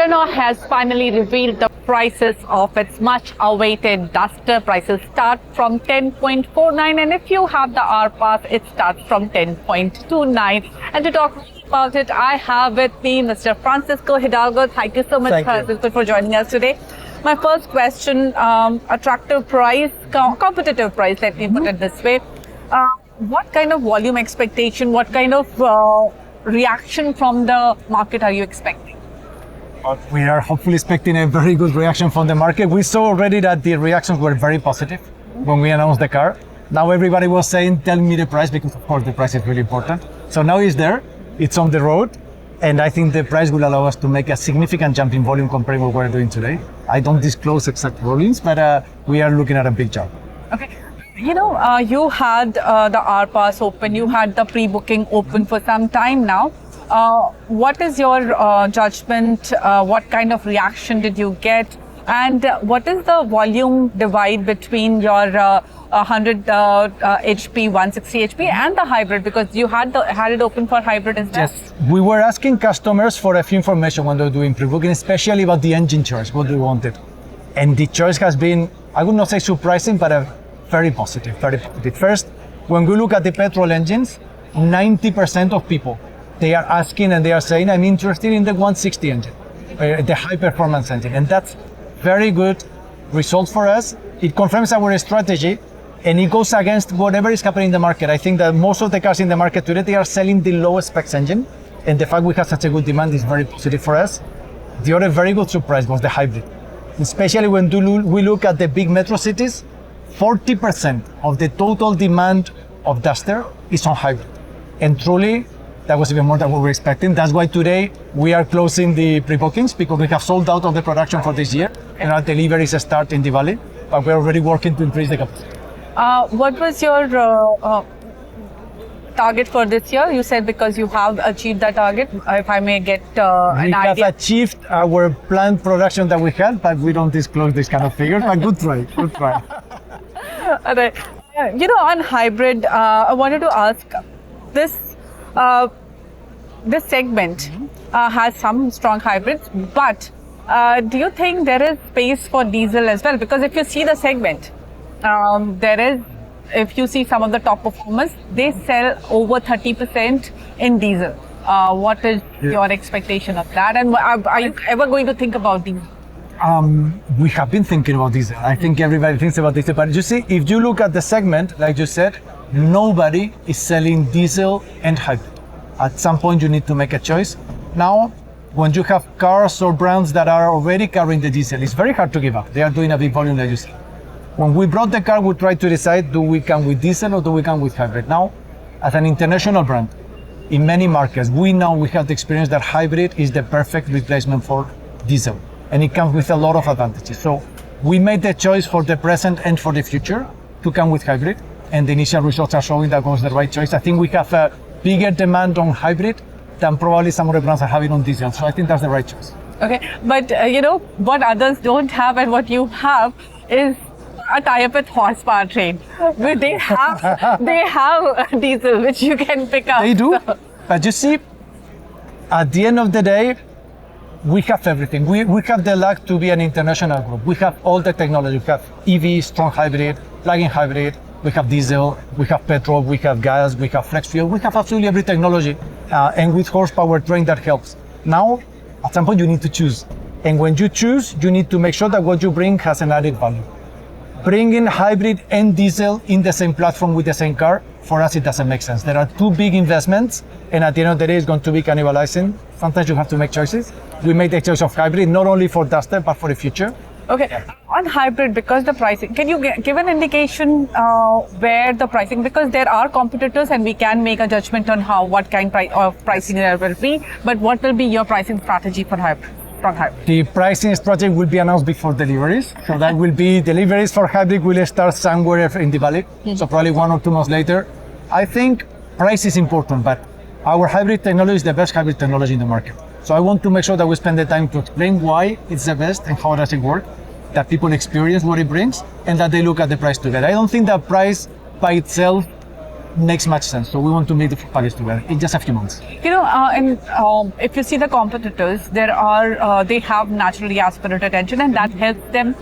Renault has finally revealed the prices of its much-awaited Duster. Prices start from 10.49, and if you have the R Pass, it starts from 10.29. And to talk about it, I have with me Mr. Francisco Hidalgo. Thank you so much, Francisco, for joining us today. My first question, attractive price, competitive price, let me put it this way. What kind of volume expectation, what kind of reaction from the market are you expecting? We are hopefully expecting a very good reaction from the market. We saw already that the reactions were very positive when we announced the car. Now everybody was saying, tell me the price, because of course the price is really important. So now it's there, it's on the road, and I think the price will allow us to make a significant jump in volume compared to what we're doing today. I don't disclose exact volumes, but we are looking at a big jump. Okay. You know, you had the R Pass open, you had the pre-booking open for some time now. What is your judgment? What kind of reaction did you get? And what is the volume divide between your 100 HP, 160 HP and the hybrid? Because you had it open for hybrid as well. Yes, we were asking customers for a few information when they're doing pre-booking, especially about the engine choice, what they wanted. And the choice has been, I would not say surprising, but very positive, very positive. First, when we look at the petrol engines, 90% of people, they are asking and they are saying, I'm interested in the 160 engine, the high performance engine. And that's very good result for us. It confirms our strategy and it goes against whatever is happening in the market. I think that most of the cars in the market today, they are selling the lowest specs engine. And the fact we have such a good demand is very positive for us. The other very good surprise was the hybrid. Especially when we look at the big metro cities, 40% of the total demand of Duster is on hybrid. And truly, that was even more than we were expecting. That's why today we are closing the pre-bookings, because we have sold out of the production for this year and our deliveries start in the valley, but we're already working to increase the capacity. What was your target for this year? You said because you have achieved that target, if I may get an idea. We have achieved our planned production that we had, but we don't disclose this kind of figures, but good try, good try. Right. You know, on hybrid, I wanted to ask, this segment has some strong hybrids, but do you think there is space for diesel as well? Because if you see the segment, if you see some of the top performers, they sell over 30% in diesel. What is your expectation of that? And are you ever going to think about diesel? We have been thinking about diesel. I think everybody thinks about diesel, but you see, if you look at the segment, like you said, nobody is selling diesel and hybrid. At some point, you need to make a choice. Now, when you have cars or brands that are already carrying the diesel, it's very hard to give up. They are doing a big volume, like you said. When we brought the car, we tried to decide, do we come with diesel or do we come with hybrid? Now, as an international brand, in many markets, we know we have the experience that hybrid is the perfect replacement for diesel. And it comes with a lot of advantages. So we made the choice for the present and for the future to come with hybrid. And the initial results are showing that was the right choice. I think we have a bigger demand on hybrid than probably some of the brands are having on diesel. So I think that's the right choice. Okay, but you know, what others don't have and what you have is a tie-up with horsepower train. They have diesel, which you can pick up. They do, but you see, at the end of the day, we have everything. We have the luck to be an international group. We have all the technology. We have EV, strong hybrid, plug-in hybrid, we have diesel, we have petrol, we have gas, we have flex fuel, we have absolutely every technology. And with horsepower train that helps. Now, at some point you need to choose. And when you choose, you need to make sure that what you bring has an added value. Bringing hybrid and diesel in the same platform with the same car, for us it doesn't make sense. There are two big investments, and at the end of the day it's going to be cannibalizing. Sometimes you have to make choices. We made the choice of hybrid, not only for Duster, but for the future. Okay, on hybrid, because the pricing, can you give an indication where the pricing, because there are competitors and we can make a judgment on what kind of pricing there will be, but what will be your pricing strategy for hybrid? The pricing strategy will be announced before deliveries. So that will be deliveries for hybrid will start somewhere in the valley. So probably 1 or 2 months later. I think price is important, but our hybrid technology is the best hybrid technology in the market. So I want to make sure that we spend the time to explain why it's the best and how does it work, that people experience what it brings, and that they look at the price together. I don't think that price by itself makes much sense. So we want to make the package together in just a few months. You know, if you see the competitors, they have naturally aspirated engine, and that helps them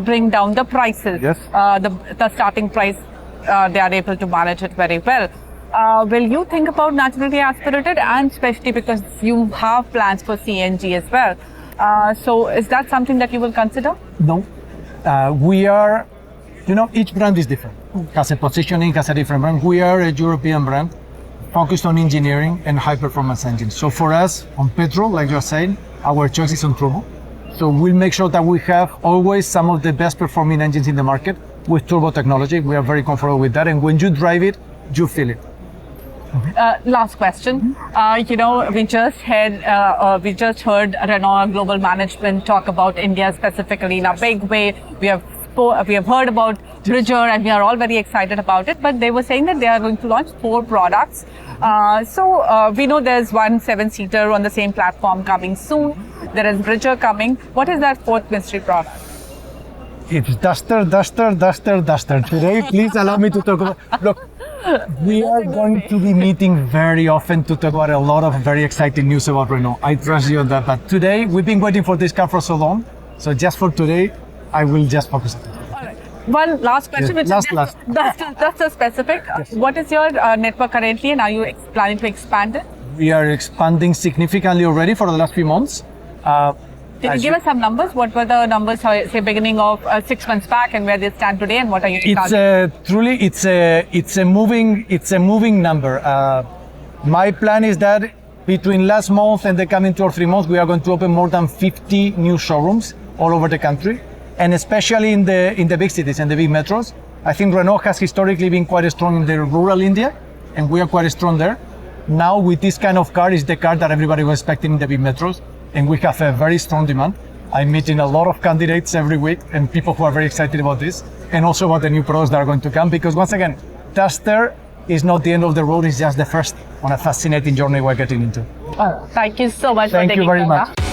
bring down the prices. Yes. The starting price, they are able to manage it very well. Will you think about naturally aspirated, and especially because you have plans for CNG as well? So is that something that you will consider? No, we are, each brand is different, has a positioning, has a different brand. We are a European brand focused on engineering and high performance engines. So for us, on petrol, like you're saying, our choice is on turbo. So we'll make sure that we have always some of the best performing engines in the market with turbo technology. We are very comfortable with that. And when you drive it, you feel it. Last question. We just heard Renault Global Management talk about India specifically in a big way. We have heard about Bridger, and we are all very excited about it. But they were saying that they are going to launch 4 products. So we know there's one 7-seater on the same platform coming soon. There is Bridger coming. What is that 4th mystery product? It's Duster. Today, please allow me to talk about. Look, we are going to be meeting very often to talk about a lot of very exciting news about Renault. I trust you on that. But today, we've been waiting for this car for so long. So just for today, I will just focus on it. All right. One last question, which is Duster specific. Yes. What is your network currently, and are you planning to expand it? We are expanding significantly already for the last few months. Can you give us some numbers? What were the numbers, say, beginning of 6 months back, and where they stand today, and what are your targets? It's a moving number. My plan is that between last month and the coming 2 or 3 months, we are going to open more than 50 new showrooms all over the country, and especially in the big cities and the big metros. I think Renault has historically been quite strong in the rural India, and we are quite strong there. Now with this kind of car, is the car that everybody was expecting in the big metros. And we have a very strong demand. I'm meeting a lot of candidates every week and people who are very excited about this, and also about the new products that are going to come, because once again, Duster is not the end of the road, it's just the first on a fascinating journey we're getting into. Thank you so much for taking Thank you very time. much.